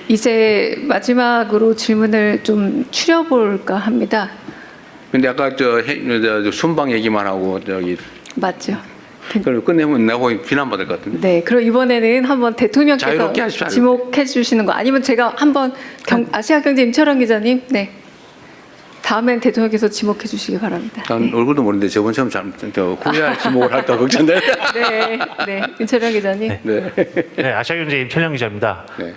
이제 마지막으로 질문을 좀 추려볼까 합니다. 근데 아까 저 순방 얘기만 하고 저기 맞죠? 그걸 끝내면 내가 거의 비난받을 것 같은데. 네, 그럼 이번에는 한번 대통령께서 자유롭게 하십시오. 지목해 주시는 거 아니면 제가 한번 아시아경제 임철원 기자님, 네, 다음엔 대통령께서 지목해 주시기 바랍니다. 난 얼굴도 모르는데 저번처럼 후회할 지목을 할까 걱정돼. 네, 네, 임철원 기자님. 네. 네, 아시아경제 임철영 기자입니다. 네.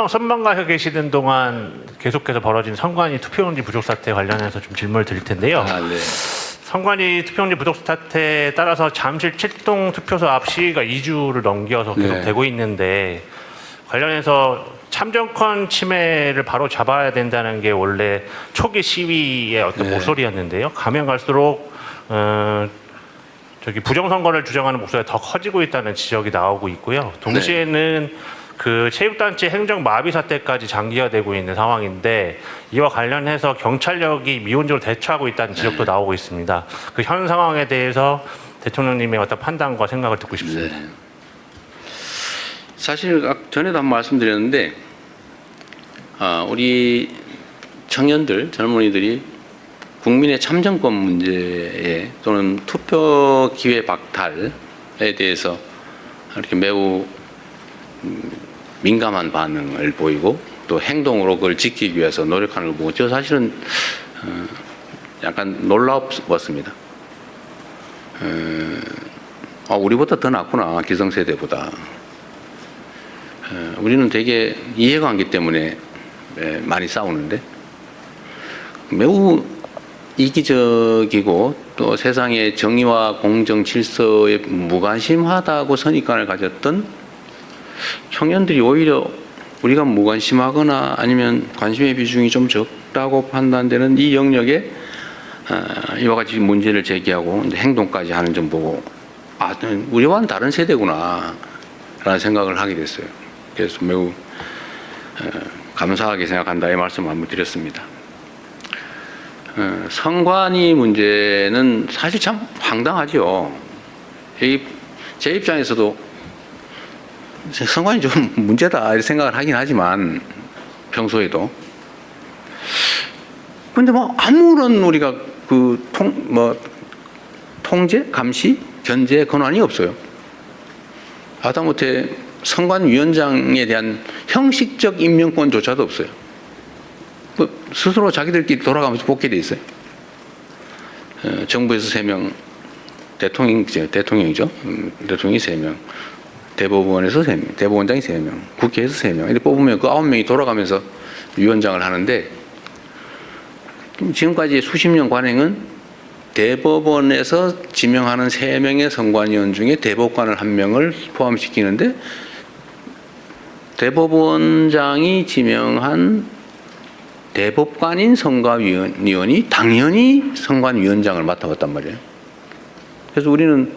선방가 계시던 동안 계속해서 벌어진 선관위 투표용지 부족 사태 관련해서 좀 질문을 드릴 텐데요. 아, 네. 선관위 투표용지 부족 사태에 따라서 잠실 7동 투표소 앞 시위가 2주를 넘겨서 계속 네. 되고 있는데 관련해서 참정권 침해를 바로 잡아야 된다는 게 원래 초기 시위의 어떤 네. 목소리였는데요. 가면 갈수록 저기 부정선거를 주장하는 목소리가 더 커지고 있다는 지적이 나오고 있고요. 동시에는 그 체육단체 행정 마비 사태까지 장기화되고 있는 상황인데 이와 관련해서 경찰력이 미온적으로 대처하고 있다는 지적도 나오고 있습니다. 그 현 상황에 대해서 대통령님의 어떤 판단과 생각을 듣고 싶습니다. 네. 사실 전에도 한번 말씀드렸는데 우리 청년들, 젊은이들이 국민의 참정권 문제에 또는 투표 기회 박탈에 대해서 이렇게 매우 민감한 반응을 보이고 또 행동으로 그걸 지키기 위해서 노력하는 걸 보고 저 사실은 약간 놀라웠습니다. 우리보다 더 낫구나, 기성세대보다. 우리는 되게 이해관계 때문에 많이 싸우는데 매우 이기적이고 또 세상의 정의와 공정 질서에 무관심하다고 선입관을 가졌던 청년들이 오히려 우리가 무관심하거나 아니면 관심의 비중이 좀 적다고 판단되는 이 영역에 이와 같이 문제를 제기하고 행동까지 하는 점 보고 우리와는 다른 세대구나 라는 생각을 하게 됐어요. 그래서 매우 감사하게 생각한다 이 말씀을 한번 드렸습니다. 선관위 문제는 사실 참 황당하죠. 제 입장에서도 선관위 좀 문제다 이렇게 생각을 하긴 하지만 평소에도 근데 뭐 아무런 우리가 통제, 감시, 견제 권한이 없어요. 하다못해 선관위원장에 대한 형식적 임명권조차도 없어요. 스스로 자기들끼리 돌아가면서 뽑게 돼 있어요. 정부에서 3명, 대통령이죠. 대통령이 3명, 대법원에서 3명, 대법원장이 3명, 국회에서 3명. 이렇게 뽑으면 그 9명이 돌아가면서 위원장을 하는데 지금까지 수십 년 관행은 대법원에서 지명하는 3명의 선관위원 중에 대법관을 1명을 포함시키는데 대법원장이 지명한 대법관인 선관위원이 당연히 선관위원장을 맡아왔단 말이에요. 그래서 우리는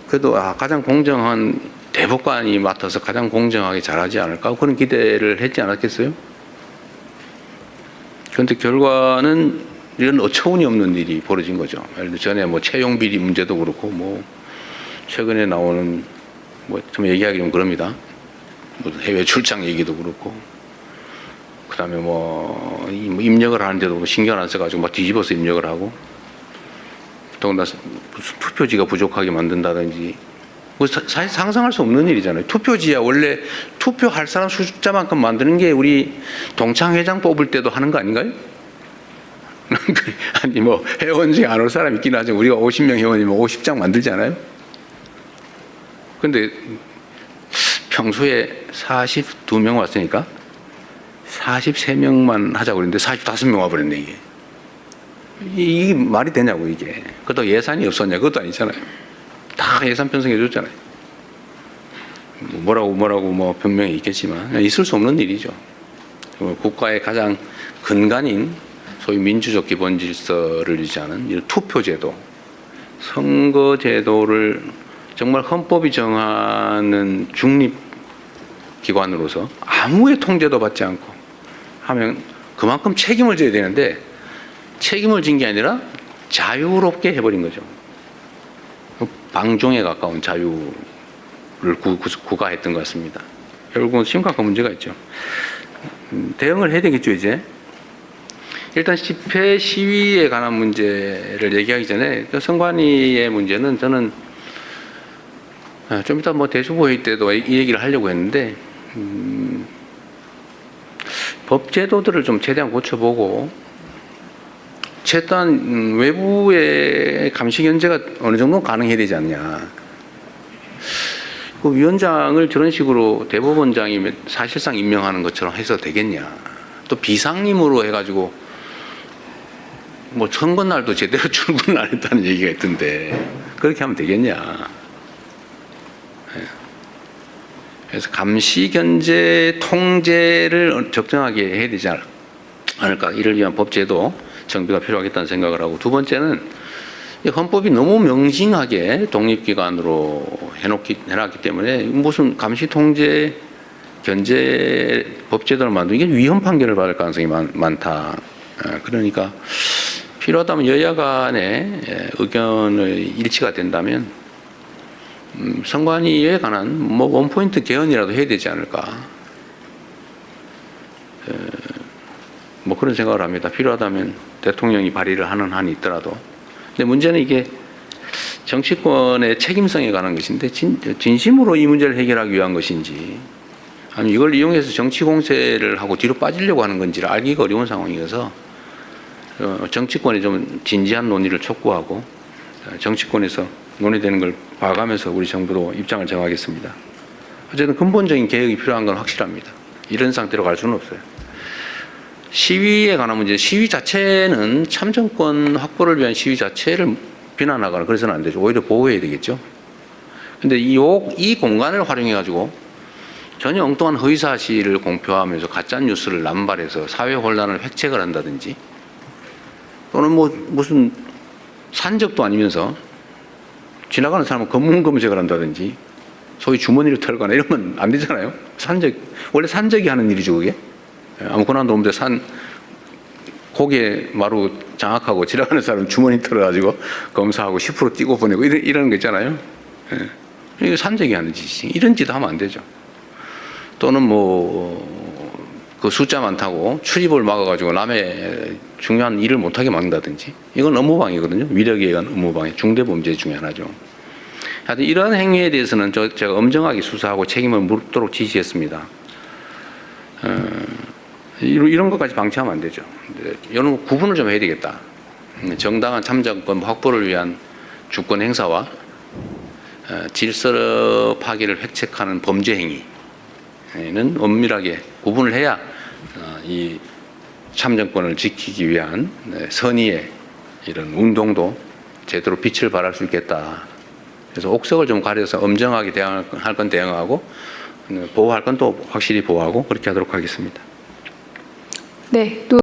그래도 가장 공정한 대법관이 맡아서 가장 공정하게 잘하지 않을까 그런 기대를 했지 않았겠어요? 그런데 결과는 이런 어처구니 없는 일이 벌어진 거죠. 예를 들어 전에 뭐 채용 비리 문제도 그렇고 뭐 최근에 나오는 뭐 좀 얘기하기 좀 그럽니다. 뭐 해외 출장 얘기도 그렇고 그다음에 뭐 입력을 하는데도 신경 안 써가지고 막 뒤집어서 입력을 하고 더군다나 투표지가 부족하게 만든다든지 사실 상상할 수 없는 일이잖아요. 투표지야 원래 투표할 사람 숫자만큼 만드는 게 우리 동창회장 뽑을 때도 하는 거 아닌가요? 아니 뭐 회원 중에 안 올 사람 있긴 하죠. 우리가 50명 회원이면 50장 만들잖아요. 근데 평소에 42명 왔으니까 43명만 하자고 그랬는데 45명 와버렸네 이게. 이게 말이 되냐고 이게. 그것도 예산이 없었냐 그것도 아니잖아요. 다 예산 편성해 줬잖아요. 뭐라고 뭐 변명이 있겠지만 있을 수 없는 일이죠. 국가의 가장 근간인 소위 민주적 기본 질서를 유지하는 이런 투표제도, 선거제도를 정말 헌법이 정하는 중립기관으로서 아무의 통제도 받지 않고 하면 그만큼 책임을 져야 되는데 책임을 진 게 아니라 자유롭게 해버린 거죠. 방종에 가까운 자유를 구가했던 것 같습니다. 결국은 심각한 문제가 있죠. 대응을 해야 되겠죠, 이제. 일단 집회 시위에 관한 문제를 얘기하기 전에 선관위의 문제는 저는 좀 이따 뭐 대수부회의 때도 이 얘기를 하려고 했는데 법 제도들을 좀 최대한 고쳐보고 최소한 외부의 감시 견제가 어느 정도 가능해야 되지 않냐. 그 위원장을 저런 식으로 대법원장이 사실상 임명하는 것처럼 해서 되겠냐. 또 비상임으로 해가지고 뭐 선거날도 제대로 출근을 안 했다는 얘기가 있던데 그렇게 하면 되겠냐. 그래서 감시 견제 통제를 적정하게 해야 되지 않을까. 이를 위한 법제도 정비가 필요하겠다는 생각을 하고, 두 번째는 헌법이 너무 명징하게 독립기관으로 해놨기 때문에 무슨 감시 통제 견제 법제도를 만들기 위헌 판결을 받을 가능성이 많다. 그러니까 필요하다면 여야 간의 의견의 일치가 된다면 선관위에 관한 뭐 원포인트 개헌이라도 해야 되지 않을까. 뭐 그런 생각을 합니다. 필요하다면 대통령이 발의를 하는 한이 있더라도. 근데 문제는 이게 정치권의 책임성에 관한 것인데 진심으로 이 문제를 해결하기 위한 것인지 아니면 이걸 이용해서 정치 공세를 하고 뒤로 빠지려고 하는 건지를 알기가 어려운 상황이어서 정치권이 좀 진지한 논의를 촉구하고 정치권에서 논의되는 걸 봐가면서 우리 정부도 입장을 정하겠습니다. 어쨌든 근본적인 개혁이 필요한 건 확실합니다. 이런 상태로 갈 수는 없어요. 시위에 관한 문제, 시위 자체는 참정권 확보를 위한 시위 자체를 비난하거나 그래서는 안 되죠. 오히려 보호해야 되겠죠. 근데 이 공간을 활용해가지고 전혀 엉뚱한 허위사실을 공표하면서 가짜뉴스를 남발해서 사회 혼란을 획책을 한다든지 또는 뭐 무슨 산적도 아니면서 지나가는 사람은 검문검색을 한다든지 소위 주머니를 털거나 이러면 안 되잖아요. 원래 산적이 하는 일이죠, 그게. 아무거나 놓으면 산 고개 마루 장악하고 지나가는 사람 주머니 털어가지고 검사하고 10% 띄고 보내고 이러는 거 있잖아요. 이게 산적이 하는 짓이지. 이런 짓 하면 안 되죠. 또는 뭐 그 숫자 많다고 출입을 막아가지고 남의 중요한 일을 못하게 막는다든지 이건 업무방해거든요. 위력에 의한 업무방해, 중대범죄 중에 하나죠. 하여튼 이런 행위에 대해서는 제가 엄정하게 수사하고 책임을 묻도록 지시했습니다. 이런 것까지 방치하면 안 되죠. 이런 구분을 좀 해야 되겠다. 정당한 참정권 확보를 위한 주권 행사와 질서 파괴를 획책하는 범죄 행위는 엄밀하게 구분을 해야 이 참정권을 지키기 위한 선의의 이런 운동도 제대로 빛을 발할 수 있겠다. 그래서 옥석을 좀 가려서 엄정하게 대응할 건 대응하고 보호할 건 또 확실히 보호하고 그렇게 하도록 하겠습니다. 네, 또